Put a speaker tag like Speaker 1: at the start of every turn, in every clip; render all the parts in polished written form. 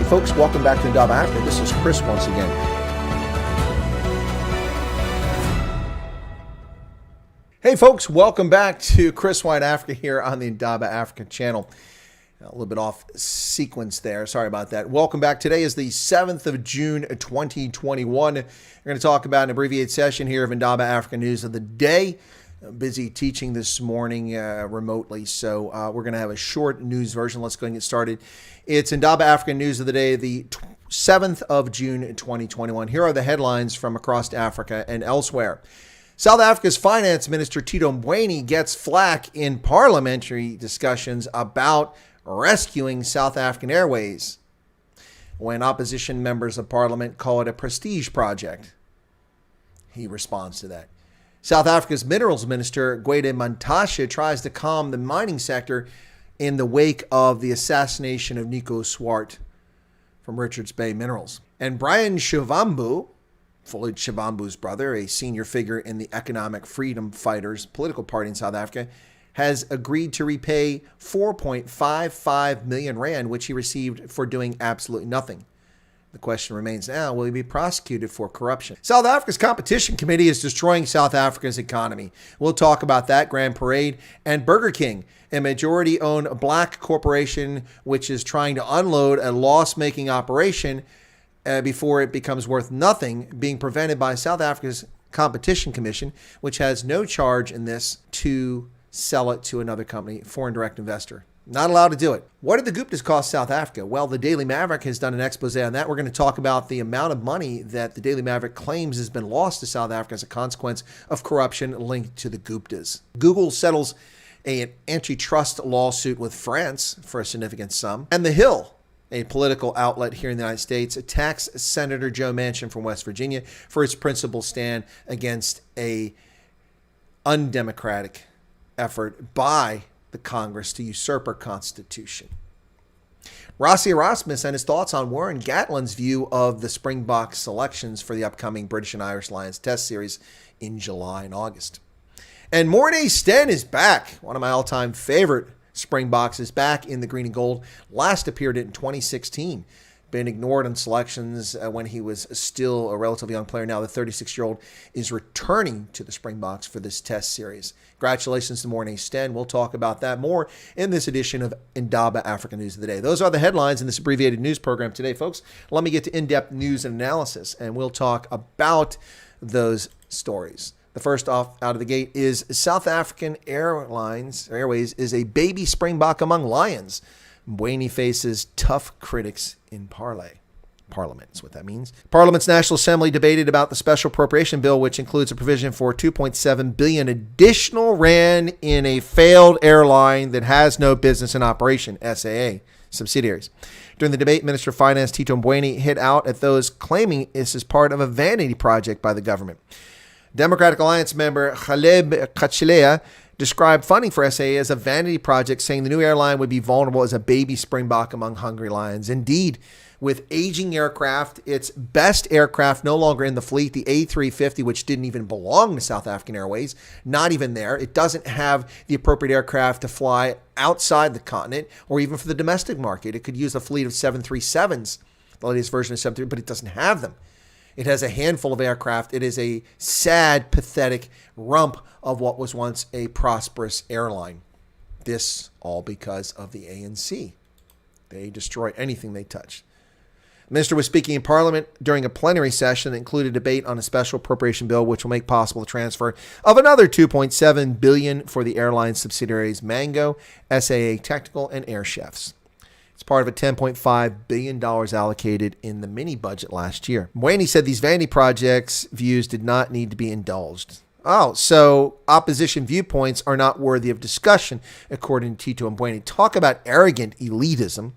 Speaker 1: folks, welcome back to Indaba Africa. This is Chris once again. Hey folks, welcome back to Chris Wyatt Africa here on the Indaba Africa channel. A little bit off sequence there. Sorry about that. Welcome back. Today is the 7th of June, 2021. We're going to talk about an abbreviated session here of Indaba Africa News of the Day. I'm busy teaching this morning remotely, so we're going to have a short news version. Let's go ahead and get started. It's Indaba Africa News of the Day, the 7th of June, 2021. Here are the headlines from across Africa and elsewhere. South Africa's Finance Minister Tito Mboweni gets flack in parliamentary discussions about rescuing South African Airways when opposition members of parliament call it a prestige project. He responds to that. South Africa's Minerals Minister Gwede Mantashe tries to calm the mining sector in the wake of the assassination of Nico Swart from Richards Bay Minerals. And Brian Shivambu, Fully Shivambu's brother, a senior figure in the Economic Freedom Fighters political party in South Africa, has agreed to repay 4.55 million rand, which he received for doing absolutely nothing. The question remains now, will he be prosecuted for corruption? South Africa's Competition Committee is destroying South Africa's economy. We'll talk about that, Grand Parade, and Burger King, a majority-owned black corporation which is trying to unload a loss-making operation before it becomes worth nothing, being prevented by South Africa's Competition Commission, which has no charge in this to sell it to another company, foreign direct investor. Not allowed to do it. What did the Guptas cost South Africa? Well, the Daily Maverick has done an expose on that. We're going to talk about the amount of money that the Daily Maverick claims has been lost to South Africa as a consequence of corruption linked to the Guptas. Google settles an antitrust lawsuit with France for a significant sum. And The Hill, a political outlet here in the United States, attacks Senator Joe Manchin from West Virginia for his principled stand against a undemocratic effort by the Congress to usurp our Constitution. Rassie Erasmus and his thoughts on Warren Gatlin's view of the Springboks selections for the upcoming British and Irish Lions Test Series in July and August. And Morne Steyn is back. One of my all-time favorite Springboks is back in the green and gold. Last appeared in 2016. Been ignored on selections when he was still a relatively young player. Now the 36-year-old is returning to the Springboks for this test series. Congratulations to Morne Steyn. We'll talk about that more in this edition of Indaba Africa News of the Day. Those are the headlines in this abbreviated news program today, folks. Let me get to in-depth news and analysis, and we'll talk about those stories. The first off out of the gate is South African Airways is a baby Springbok among lions. Mboweni faces tough critics in Parliament is what that means. Parliament's National Assembly debated about the special appropriation bill, which includes a provision for 2.7 billion additional rand in a failed airline that has no business in operation, SAA subsidiaries. During the debate, Minister of Finance Tito Mboweni hit out at those claiming this is part of a vanity project by the government. Democratic Alliance member Caleb Kachilea described funding for SAA as a vanity project, saying the new airline would be vulnerable as a baby Springbok among hungry lions. Indeed, with aging aircraft, its best aircraft no longer in the fleet, the A350, which didn't even belong to South African Airways, not even there. It doesn't have the appropriate aircraft to fly outside the continent or even for the domestic market. It could use a fleet of 737s, the latest version of 737, but it doesn't have them. It has a handful of aircraft. It is a sad, pathetic rump of what was once a prosperous airline. This all because of the ANC. They destroy anything they touch. The minister was speaking in Parliament during a plenary session that included debate on a special appropriation bill which will make possible the transfer of another 2.7 billion for the airline subsidiaries Mango, SAA Technical, and Air Chefs. It's part of a $10.5 billion allocated in the mini budget last year. Mboweni said these vanity projects views did not need to be indulged. Oh, so opposition viewpoints are not worthy of discussion, according to Tito Mboweni. Talk about arrogant elitism.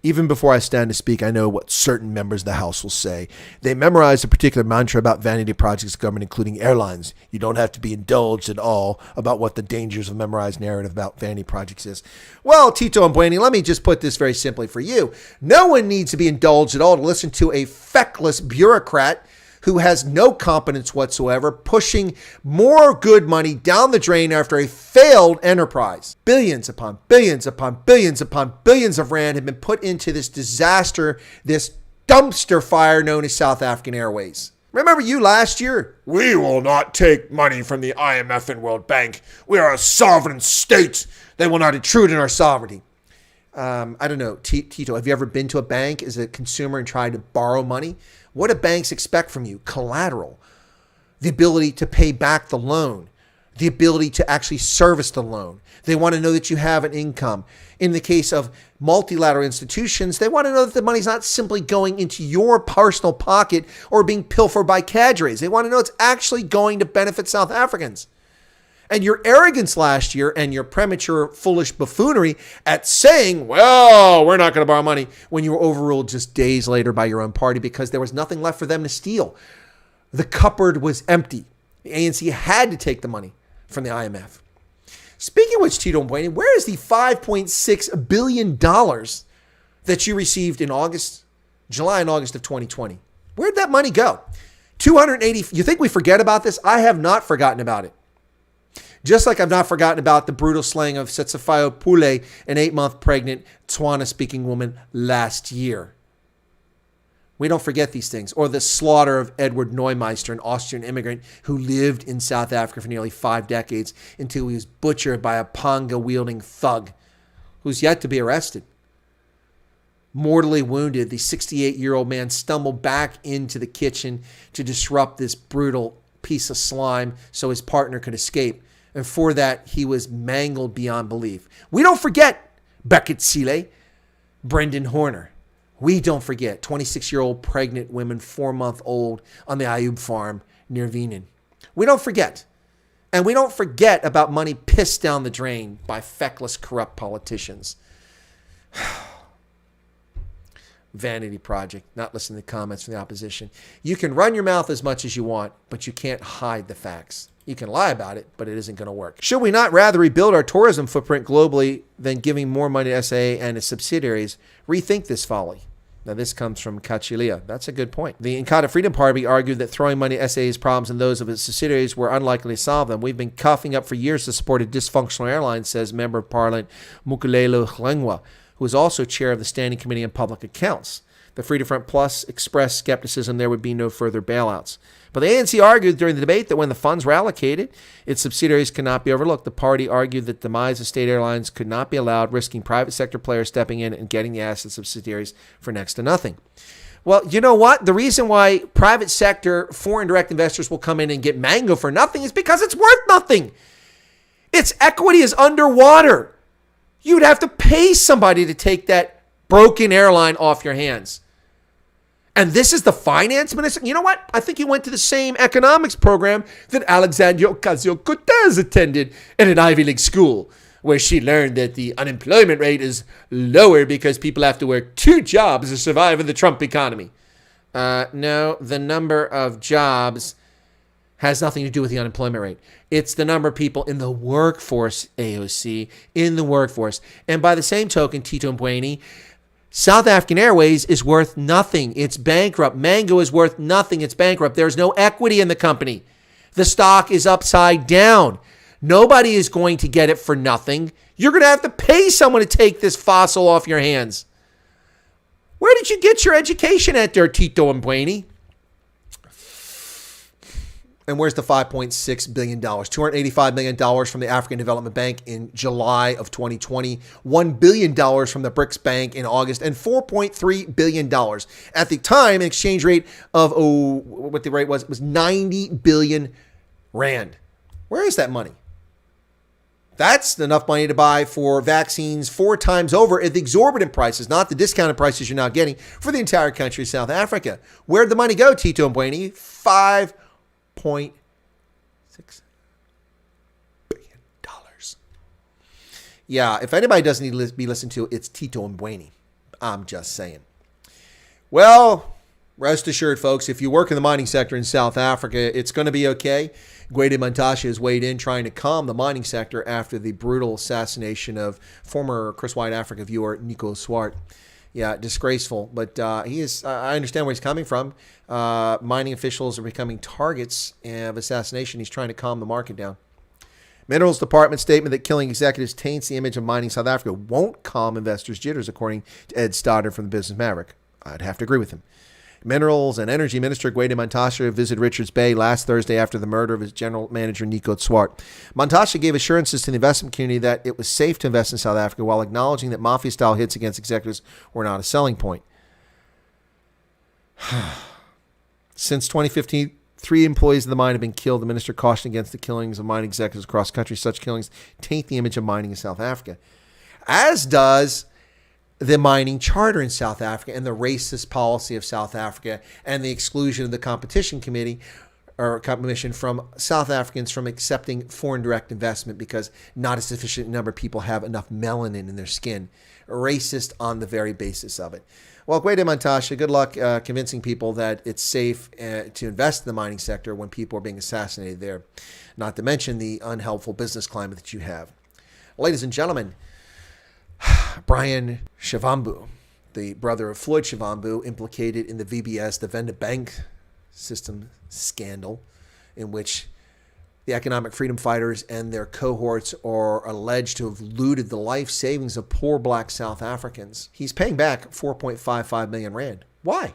Speaker 1: Even before I stand to speak, I know what certain members of the House will say. They memorize a particular mantra about vanity projects government, including airlines. You don't have to be indulged at all about what the dangers of memorized narrative about vanity projects is. Well, Tito Mboweni, let me just put this very simply for you. No one needs to be indulged at all to listen to a feckless bureaucrat who has no competence whatsoever, pushing more good money down the drain after a failed enterprise. Billions upon billions upon billions upon billions of rand have been put into this disaster, this dumpster fire known as South African Airways. Remember you last year? We will not take money from the IMF and World Bank. We are a sovereign state. They will not intrude in our sovereignty. I don't know, Tito, have you ever been to a bank as a consumer and tried to borrow money? What do banks expect from you? Collateral, the ability to pay back the loan, the ability to actually service the loan. They want to know that you have an income. In the case of multilateral institutions, they want to know that the money's not simply going into your personal pocket or being pilfered by cadres. They want to know it's actually going to benefit South Africans. And your arrogance last year and your premature, foolish buffoonery at saying, well, we're not going to borrow money, when you were overruled just days later by your own party because there was nothing left for them to steal. The cupboard was empty. The ANC had to take the money from the IMF. Speaking of which, Tito Mboweni, where is the $5.6 billion that you received in July and August of 2020? Where'd that money go? 280. You think we forget about this? I have not forgotten about it. Just like I've not forgotten about the brutal slaying of Setsafayo Pule, an 8-month pregnant Tswana-speaking woman last year. We don't forget these things. Or the slaughter of Edward Neumeister, an Austrian immigrant who lived in South Africa for nearly 5 decades until he was butchered by a panga-wielding thug who's yet to be arrested. Mortally wounded, the 68-year-old man stumbled back into the kitchen to disrupt this brutal piece of slime so his partner could escape. And for that, he was mangled beyond belief. We don't forget Beckett Sile, Brendan Horner. We don't forget 26-year-old pregnant women, 4-month-old on the Ayub farm near Veenen. We don't forget. And we don't forget about money pissed down the drain by feckless, corrupt politicians. Vanity project, not listening to comments from the opposition. You can run your mouth as much as you want, but you can't hide the facts. You can lie about it, but it isn't going to work. Should we not rather rebuild our tourism footprint globally than giving more money to SAA and its subsidiaries? Rethink this folly. Now, this comes from Kachilia. That's a good point. The Inkatha Freedom Party argued that throwing money at SAA's problems and those of its subsidiaries were unlikely to solve them. We've been coughing up for years to support a dysfunctional airline, says Member of Parliament Mukulelo Hlengwa, who is also chair of the Standing Committee on Public Accounts. The Freedom Front Plus expressed skepticism there would be no further bailouts. But the ANC argued during the debate that when the funds were allocated, its subsidiaries could not be overlooked. The party argued that the demise of state airlines could not be allowed, risking private sector players stepping in and getting the assets of subsidiaries for next to nothing. Well, you know what? The reason why private sector foreign direct investors will come in and get mango for nothing is because it's worth nothing. Its equity is underwater. You'd have to pay somebody to take that broken airline off your hands. And this is the finance minister. You know what? I think he went to the same economics program that Alexandria Ocasio-Cortez attended at an Ivy League school, where she learned that the unemployment rate is lower because people have to work 2 jobs to survive in the Trump economy. No, the number of jobs has nothing to do with the unemployment rate. It's the number of people in the workforce, AOC, in the workforce. And by the same token, Tito Mboweni, South African Airways is worth nothing. It's bankrupt. Mango is worth nothing. It's bankrupt. There's no equity in the company. The stock is upside down. Nobody is going to get it for nothing. You're going to have to pay someone to take this fossil off your hands. Where did you get your education at there, Tito Mboweni? And where's the $5.6 billion? $285 million from the African Development Bank in July of 2020, $1 billion from the BRICS Bank in August, and $4.3 billion. At the time, an exchange rate of, what the rate was 90 billion rand. Where is that money? That's enough money to buy for vaccines 4 times over at the exorbitant prices, not the discounted prices you're now getting for the entire country of South Africa. Where'd the money go, Tito Mboweni? $5.6 billion. Yeah, if anybody doesn't need to be listened to, it's Tito Mboweni. I'm just saying. Well, rest assured, folks, if you work in the mining sector in South Africa, it's going to be okay. Gwede Mantashe has weighed in trying to calm the mining sector after the brutal assassination of former Chris Wyatt Africa viewer Nico Swart. Yeah, disgraceful. But he is. I understand where he's coming from. Mining officials are becoming targets of assassination. He's trying to calm the market down. Minerals Department statement that killing executives taints the image of mining South Africa won't calm investors' jitters, according to Ed Stoddard from the Business Maverick. I'd have to agree with him. Minerals and Energy Minister Gwede Mantashe visited Richards Bay last Thursday after the murder of his general manager, Nico Swart. Mantashe gave assurances to the investment community that it was safe to invest in South Africa while acknowledging that mafia-style hits against executives were not a selling point. Since 2015, 3 employees of the mine have been killed. The minister cautioned against the killings of mining executives across the country. Such killings taint the image of mining in South Africa, as does the mining charter in South Africa and the racist policy of South Africa and the exclusion of the competition committee or commission from South Africans from accepting foreign direct investment because not a sufficient number of people have enough melanin in their skin. Racist on the very basis of it. Well, Gwede Mantashe, good luck convincing people that it's safe to invest in the mining sector when people are being assassinated there, not to mention the unhelpful business climate that you have. Ladies and gentlemen, Brian Shivambu, the brother of Floyd Shivambu, implicated in the VBS, the vendor bank system scandal, in which the economic freedom fighters and their cohorts are alleged to have looted the life savings of poor black South Africans. He's paying back 4.55 million rand. Why?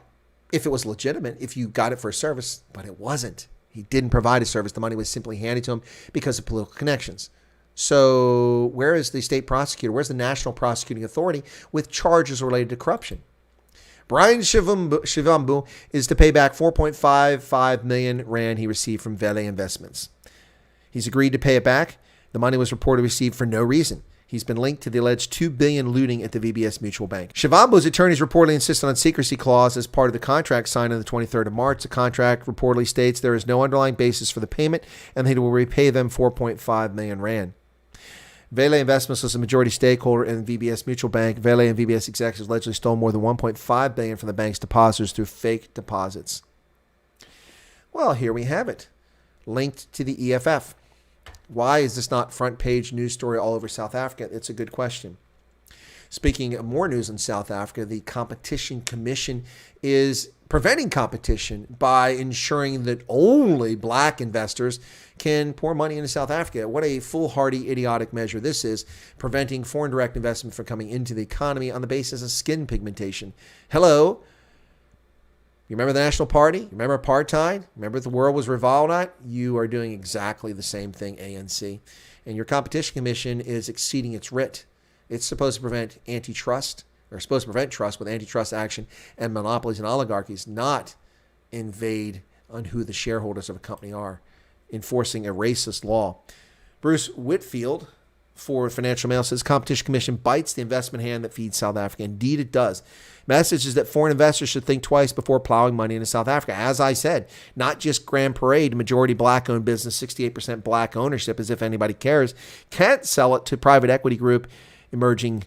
Speaker 1: If it was legitimate, if you got it for a service, but it wasn't. He didn't provide a service. The money was simply handed to him because of political connections. So where is the state prosecutor? Where's the National Prosecuting Authority with charges related to corruption? Brian Shivambu is to pay back 4.55 million rand he received from Vele Investments. He's agreed to pay it back. The money was reported received for no reason. He's been linked to the alleged $2 billion looting at the VBS Mutual Bank. Shivambu's attorneys reportedly insisted on secrecy clause as part of the contract signed on the 23rd of March. The contract reportedly states there is no underlying basis for the payment and they will repay them 4.5 million rand. Vele Investments was a majority stakeholder in VBS Mutual Bank. Vele and VBS executives allegedly stole more than 1.5 billion from the bank's depositors through fake deposits. Well, here we have it, linked to the EFF. Why is this not front page news story all over South Africa? It's a good question. Speaking of more news in South Africa, the Competition Commission is preventing competition by ensuring that only black investors can pour money into South Africa. What a foolhardy, idiotic measure this is, preventing foreign direct investment from coming into the economy on the basis of skin pigmentation. Hello? You remember the National Party? You remember apartheid? Remember the world was revolved on? You are doing exactly the same thing, ANC. And your Competition Commission is exceeding its writ. It's supposed to prevent antitrust, or supposed to prevent trust with antitrust action and monopolies and oligarchies, not invade on who the shareholders of a company are, enforcing a racist law. Bruce Whitfield for Financial Mail says Competition Commission bites the investment hand that feeds South Africa. Indeed, it does. Message is that foreign investors should think twice before plowing money into South Africa. As I said, not just Grand Parade, majority black-owned business, 68% black ownership, as if anybody cares, can't sell it to private equity group Emerging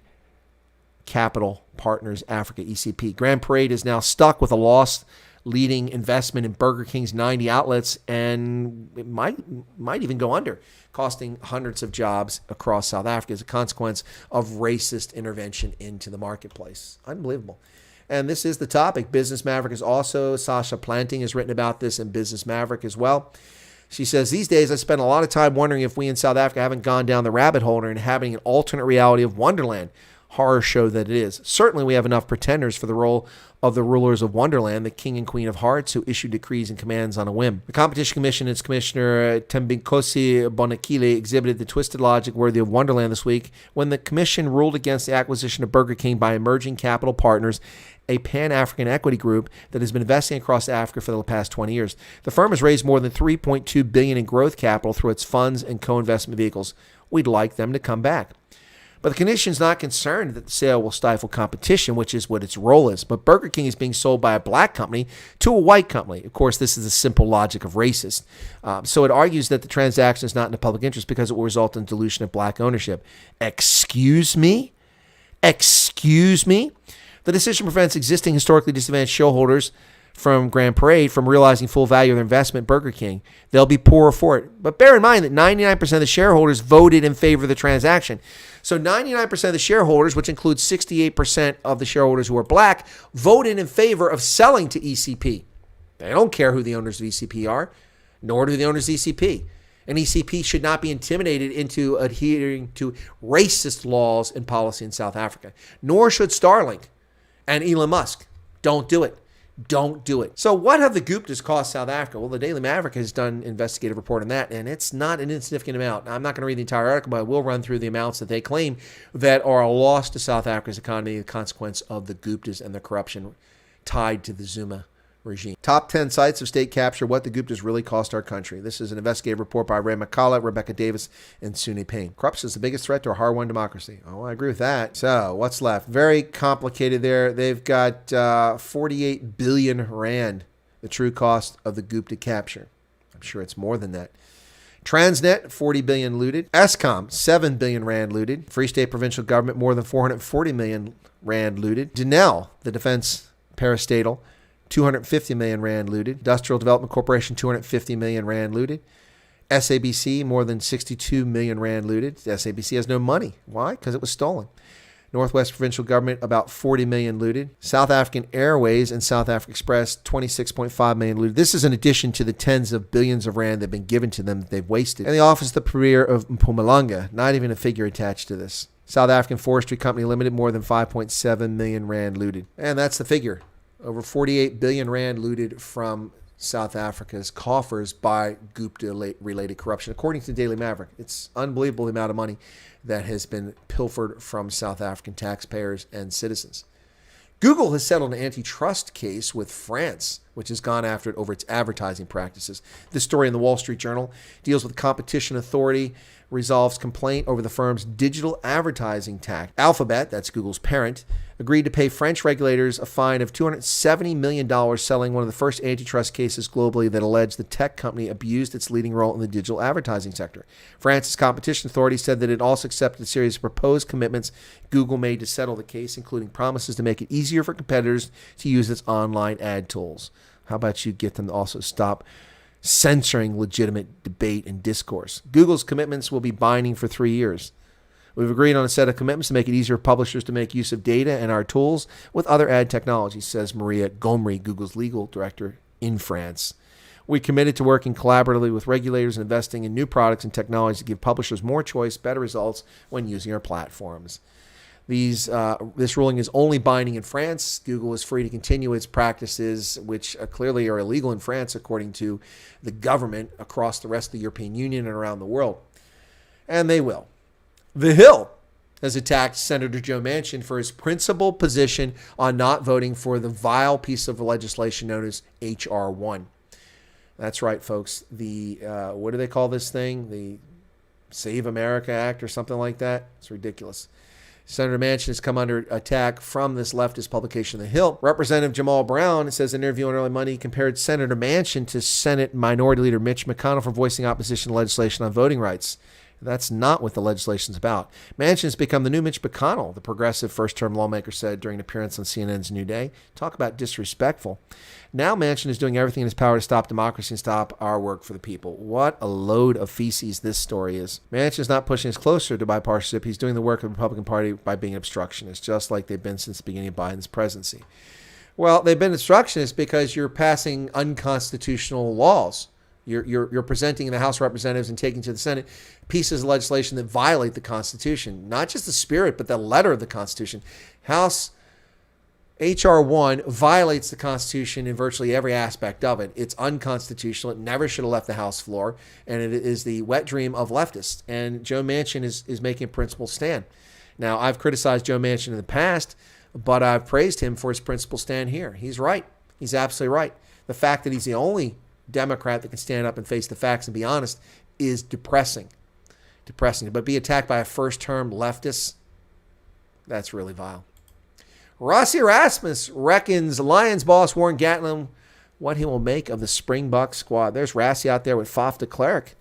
Speaker 1: Capital Partners Africa, ECP. Grand Parade is now stuck with a loss leading investment in Burger King's 90 outlets, and it might even go under, costing hundreds of jobs across South Africa as a consequence of racist intervention into the marketplace. Unbelievable. And this is the topic. Business Maverick is also, Sasha Planting has written about this in Business Maverick as well. She says, these days I spend a lot of time wondering if we in South Africa haven't gone down the rabbit hole or inhabiting an alternate reality of Wonderland. Horror show that it is. Certainly we have enough pretenders for the role of the rulers of Wonderland, the king and queen of hearts who issue decrees and commands on a whim. The Competition Commission and its commissioner Tembinkosi Bonakile exhibited the twisted logic worthy of Wonderland this week when the commission ruled against the acquisition of Burger King by Emerging Capital Partners, a Pan-African equity group that has been investing across Africa for the past 20 years. The firm has raised more than $3.2 billion in growth capital through its funds and co-investment vehicles. We'd like them to come back. But the Commission's not concerned that the sale will stifle competition, which is what its role is. But Burger King is being sold by a black company to a white company. Of course, this is the simple logic of racist. So it argues that the transaction is not in the public interest because it will result in dilution of black ownership. Excuse me? Excuse me? The decision prevents existing historically disadvantaged shareholders from Grand Parade from realizing full value of their investment in Burger King. They'll be poorer for it. But bear in mind that 99% of the shareholders voted in favor of the transaction. So 99% of the shareholders, which includes 68% of the shareholders who are black, voted in favor of selling to ECP. They don't care who the owners of ECP are, nor do the owners of ECP. And ECP should not be intimidated into adhering to racist laws and policy in South Africa, nor should Starlink and Elon Musk. Don't do it. Don't do it. So what have the Guptas cost South Africa? Well, the Daily Maverick has done an investigative report on that, and it's not an insignificant amount. I'm not going to read the entire article, but I will run through the amounts that they claim that are a loss to South Africa's economy, the consequence of the Guptas and the corruption tied to the Zuma regime. Top 10 sites of state capture, what the Guptas really cost our country. This is an investigative report by Ray McCullough, Rebecca Davis, and Suni Payne. Corruption is the biggest threat to a hard-won democracy. Oh, I agree with that. So what's left? Very complicated there. They've got 48 billion rand, the true cost of the Gupta capture. I'm sure it's more than that. Transnet, 40 billion looted. Eskom, 7 billion rand looted. Free State Provincial Government, more than 440 million rand looted. Denel, the defense parastatal, 250 million rand looted. Industrial Development Corporation, 250 million rand looted. SABC, more than 62 million rand looted. SABC has no money. Why? Because it was stolen. Northwest Provincial Government, about 40 million looted. South African Airways and South Africa Express, 26.5 million looted. This is in addition to the tens of billions of rand that have been given to them that they've wasted. And the Office of the Premier of Mpumalanga, not even a figure attached to this. South African Forestry Company Limited, more than 5.7 million rand looted. And that's the figure. Over 48 billion rand looted from South Africa's coffers by Gupta-related corruption, according to the Daily Maverick. It's unbelievable the amount of money that has been pilfered from South African taxpayers and citizens. Google has settled an antitrust case with France, which has gone after it over its advertising practices. This story in the Wall Street Journal deals with the Competition Authority resolves complaint over the firm's digital advertising tax. Alphabet, that's Google's parent, agreed to pay French regulators a fine of $270 million, settling one of the first antitrust cases globally that alleged the tech company abused its leading role in the digital advertising sector. France's competition authority said that it also accepted a series of proposed commitments Google made to settle the case, including promises to make it easier for competitors to use its online ad tools. How about you get them to also stop censoring legitimate debate and discourse? Google's commitments will be binding for 3 years. We've agreed on a set of commitments to make it easier for publishers to make use of data and our tools with other ad technologies, says Maria Gomri, Google's legal director in France. We committed to working collaboratively with regulators and investing in new products and technologies to give publishers more choice, better results when using our platforms. This ruling is only binding in France. Google is free to continue its practices, which clearly are illegal in France, according to the government across the rest of the European Union and around the world. And they will. The Hill has attacked Senator Joe Manchin for his principled position on not voting for the vile piece of legislation known as H.R. 1. That's right, folks. The, what do they call this thing? The Save America Act or something like that? It's ridiculous. Senator Manchin has come under attack from this leftist publication, The Hill. Representative Jamal Brown, it says in an interview on Early Monday, compared Senator Manchin to Senate Minority Leader Mitch McConnell for voicing opposition to legislation on voting rights. That's not what the legislation's about. Manchin has become the new Mitch McConnell, the progressive first-term lawmaker said during an appearance on CNN's New Day. Talk about disrespectful. Now Manchin is doing everything in his power to stop democracy and stop our work for the people. What a load of feces this story is. Manchin is not pushing us closer to bipartisanship. He's doing the work of the Republican Party by being obstructionist, just like they've been since the beginning of Biden's presidency. Well, they've been obstructionists because you're passing unconstitutional laws. You're presenting in the House of Representatives and taking to the Senate pieces of legislation that violate the Constitution, not just the spirit, but the letter of the Constitution. House H.R. 1 violates the Constitution in virtually every aspect of it. It's unconstitutional. It never should have left the House floor, and it is the wet dream of leftists. And Joe Manchin is making a principled stand. Now, I've criticized Joe Manchin in the past, but I've praised him for his principled stand here. He's right. He's absolutely right. The fact that he's the only Democrat that can stand up and face the facts and be honest is depressing. But be attacked by a first-term leftist, that's really vile. Rassie Erasmus reckons Lions boss Warren Gatland what he will make of the Springboks squad. There's Rassie out there with Faf de Klerk.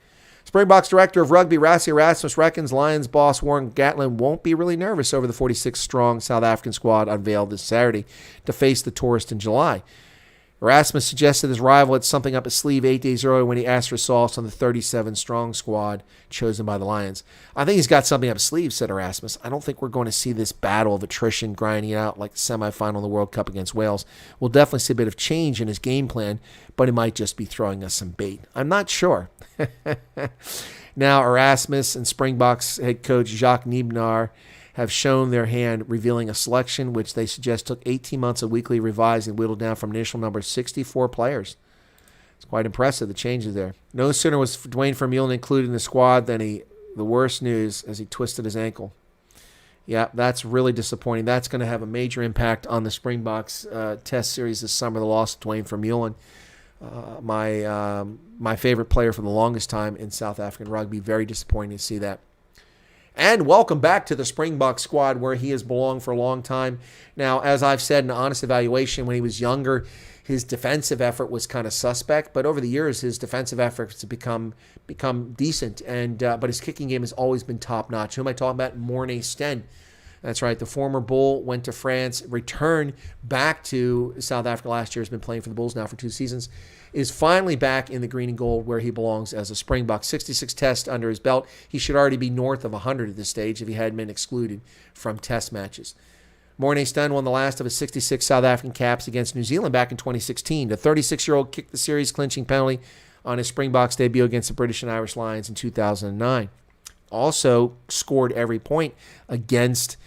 Speaker 1: Springboks director of rugby Rassie Erasmus reckons Lions boss Warren Gatland won't be really nervous over the 46-strong South African squad unveiled this Saturday to face the tourists in July. Erasmus suggested his rival had something up his sleeve 8 days earlier when he asked for sauce on the 37-strong squad chosen by the Lions. I think he's got something up his sleeve, said Erasmus. I don't think we're going to see this battle of attrition grinding out like the semifinal of the World Cup against Wales. We'll definitely see a bit of change in his game plan, but he might just be throwing us some bait. I'm not sure. Now, Erasmus and Springboks head coach Jacques Niebnar have shown their hand, revealing a selection which they suggest took 18 months of weekly revising, whittled down from an initial number of 64 players. It's quite impressive, the changes there. No sooner was Dwayne Vermeulen included in the squad than the worst news as he twisted his ankle. Yeah, that's really disappointing. That's going to have a major impact on the Springboks test series this summer, the loss of Dwayne Vermeulen. My favorite player for the longest time in South African rugby. Very disappointing to see that. And welcome back to the Springbok squad where he has belonged for a long time. Now, as I've said, in an honest evaluation, when he was younger, his defensive effort was kind of suspect. But over the years, his defensive efforts have become decent. But his kicking game has always been top-notch. Who am I talking about? Morne Steyn. That's right. The former Bull went to France, returned back to South Africa last year, has been playing for the Bulls now for 2 seasons, is finally back in the green and gold where he belongs as a Springbok. 66 tests under his belt. He should already be north of 100 at this stage if he hadn't been excluded from test matches. Morne Steyn won the last of his 66 South African caps against New Zealand back in 2016. The 36-year-old kicked the series-clinching penalty on his Springboks debut against the British and Irish Lions in 2009. Also scored every point against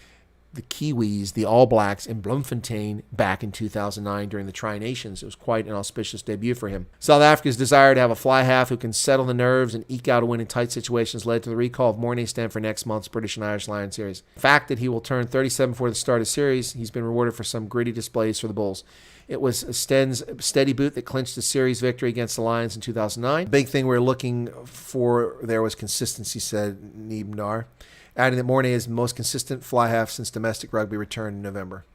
Speaker 1: the Kiwis, the All Blacks, in Bloemfontein back in 2009 during the Tri-Nations. It was quite an auspicious debut for him. South Africa's desire to have a fly half who can settle the nerves and eke out a win in tight situations led to the recall of Morne Steyn for next month's British and Irish Lions series. The fact that he will turn 37 before the start of the series, he's been rewarded for some gritty displays for the Bulls. It was Steyn's steady boot that clinched the series victory against the Lions in 2009. The big thing we were looking for there was consistency, said Niebnar, adding that Morne is the most consistent fly half since domestic rugby returned in November.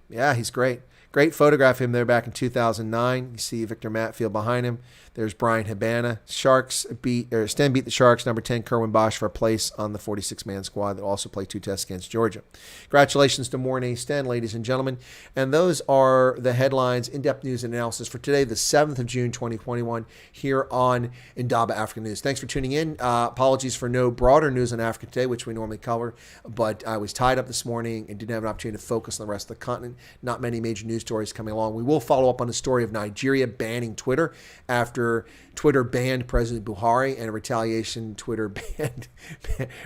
Speaker 1: Yeah, he's great. Great photograph of him there back in 2009. You see Victor Matfield behind him. There's Brian Habana. Steyn beat the Sharks, number 10, Kerwin Bosch, for a place on the 46-man squad that also played 2 tests against Georgia. Congratulations to Morne Steyn, ladies and gentlemen. And those are the headlines, in-depth news and analysis for today, the 7th of June, 2021, here on Indaba Africa News. Thanks for tuning in. Apologies for no broader news on Africa today, which we normally cover, but I was tied up this morning and didn't have an opportunity to focus on the rest of the continent. Not many major news stories coming along. We will follow up on the story of Nigeria banning Twitter after Twitter banned President Buhari, and a retaliation Twitter banned,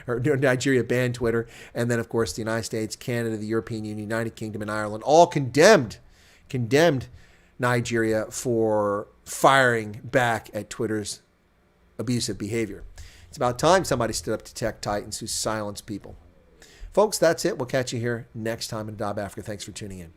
Speaker 1: or Nigeria banned Twitter. And then, of course, the United States, Canada, the European Union, United Kingdom, and Ireland all condemned Nigeria for firing back at Twitter's abusive behavior. It's about time somebody stood up to tech titans who silence people. Folks, that's it. We'll catch you here next time in Indaba Africa. Thanks for tuning in.